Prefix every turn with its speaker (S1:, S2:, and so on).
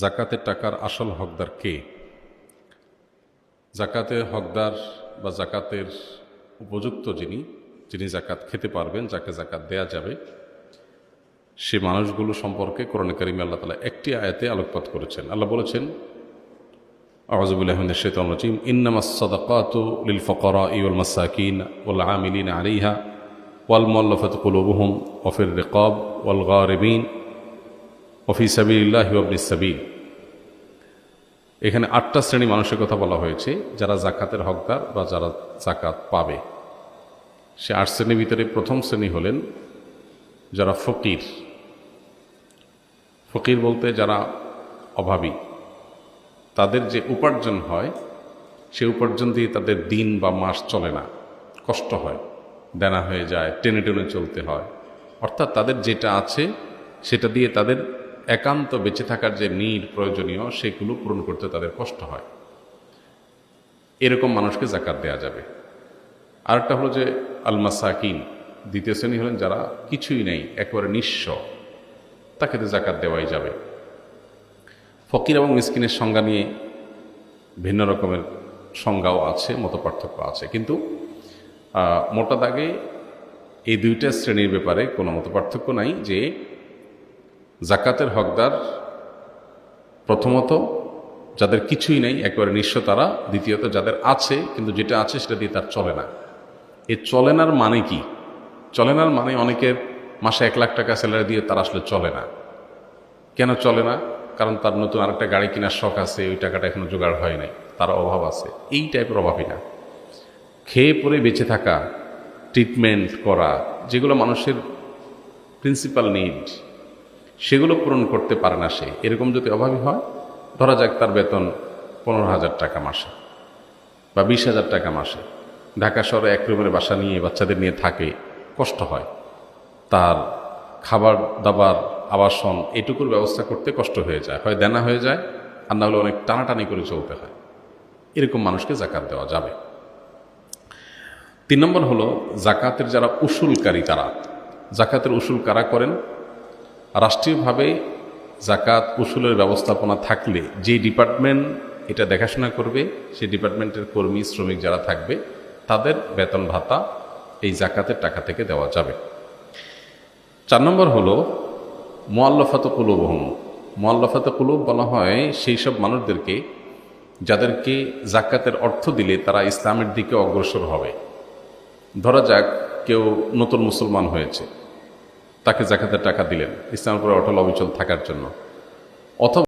S1: জাকাতের টাকার আসল হকদার কে? জাকাতের হকদার বা জাকাতের উপযুক্ত যিনি জাকাত খেতে পারবেন, যাকে জাকাত দেয়া যাবে, সে মানুষগুলো সম্পর্কে কোরআন কারীমে আল্লাহ তাআলা একটি আয়াতে আলোকপাত করেছেন। আল্লাহ বলেছেন, আউযু বিল্লাহি মিনাশ শাইতানির রাজীম, ইন্নামাস সাদাকাতু লিল ফুকারাই ওয়াল মাসাকিন ওয়াল আমিলিনা আলাইহা ওয়াল মুআল্লাফাতি কুলুবুহুম ওয়া ফির রিকাব ওয়াল গারিবিন ওয়া ফি সাবিলিল্লাহি ওয়া ইবনিস সাবিল। এখানে ৮টা শ্রেণী মানুষের কথা বলা হয়েছে যারা জাকাতের হকদার বা যারা জাকাত পাবে। সে ৮ শ্রেণীর ভিতরে প্রথম শ্রেণী হলেন যারা ফকির। ফকির বলতে যারা অভাবী, তাদের যে উপার্জন হয় সে উপার্জন দিয়ে তাদের দিন বা মাস চলে না, কষ্ট হয়, দেনা হয়ে যায়, টেনে টেনে চলতে হয়। অর্থাৎ তাদের যেটা আছে সেটা দিয়ে তাদের একান্ত বেঁচে থাকার যে নিড প্রয়োজনীয় সেগুলো পূরণ করতে তাদের কষ্ট হয়। এরকম মানুষকে জাকাত দেয়া যাবে। আরেকটা হলো যে আল মাসাকিন, দ্বিতীয় শ্রেণী হলেন যারা কিছুই নেই, একেবারে নিঃস্ব, তাকে তো জাকাত দেওয়াই যাবে। ফকির এবং মিসকিনের সংজ্ঞা নিয়ে ভিন্ন রকমের সংজ্ঞাও আছে, মতপার্থক্য আছে, কিন্তু মোটা দাগে এই দুইটা শ্রেণীর ব্যাপারে কোনো মতপার্থক্য নাই যে জাকাতের হকদার প্রথমত যাদের কিছুই নেই, একেবারে নিঃস্ব তারা, দ্বিতীয়ত যাদের আছে কিন্তু যেটা আছে সেটা দিয়ে তার চলে না। এই চলেনার মানে কি? চলেনার মানে অনেকের মাসে ১ লাখ টাকা স্যালারি দিয়ে তার আসলে চলে না। কেন চলে না? কারণ তার নতুন আরেকটা গাড়ি কেনার শখ আছে, ওই টাকাটা এখনো জোগাড় হয় নাই, তার অভাব আছে। এই টাইপের অভাবই না, খেয়ে পরে বেঁচে থাকা, ট্রিটমেন্ট করা, যেগুলো মানুষের প্রিন্সিপাল নিড, সেগুলো পূরণ করতে পারে না সে। এরকম যদি অভাবী হয়, ধরা যাক তার বেতন ১৫,০০০ টাকা মাসে বা ২০,০০০ টাকা মাসে, ঢাকা শহরে এক রুমের বাসা নিয়ে বাচ্চাদের নিয়ে থাকে, কষ্ট হয়, তার খাবার দাবার আবাসন এটুকুর ব্যবস্থা করতে কষ্ট হয়ে যায়, হয় দেনা হয়ে যায়, আর না হলে অনেক টানাটানি করে চলতে হয়। এরকম মানুষকে জাকাত দেওয়া যাবে। ৩ নম্বর হলো জাকাতের যারা উসুলকারী, তারা। জাকাতের উসুল কারা করেন? রাষ্ট্রীয়ভাবে জাকাত উসুলের ব্যবস্থাপনা থাকলে যে ডিপার্টমেন্ট এটা দেখাশোনা করবে, সেই ডিপার্টমেন্টের কর্মী শ্রমিক যারা থাকবে তাদের বেতন ভাতা এই জাকাতের টাকা থেকে দেওয়া যাবে। ৪ নম্বর হলো মুআল্লাফাতু কুলুবুহুম। মুআল্লাফাতু কুলুব বলা হয় সেই সব মানুষদেরকে যাদেরকে জাকাতের অর্থ দিলে তারা ইসলামের দিকে অগ্রসর হবে। ধরা যাক কেউ নতুন মুসলমান হয়েছে, তাকে জাকাতের টাকা দিলেন ইসলামের উপরে অটল অবিচল থাকার জন্য, অথবা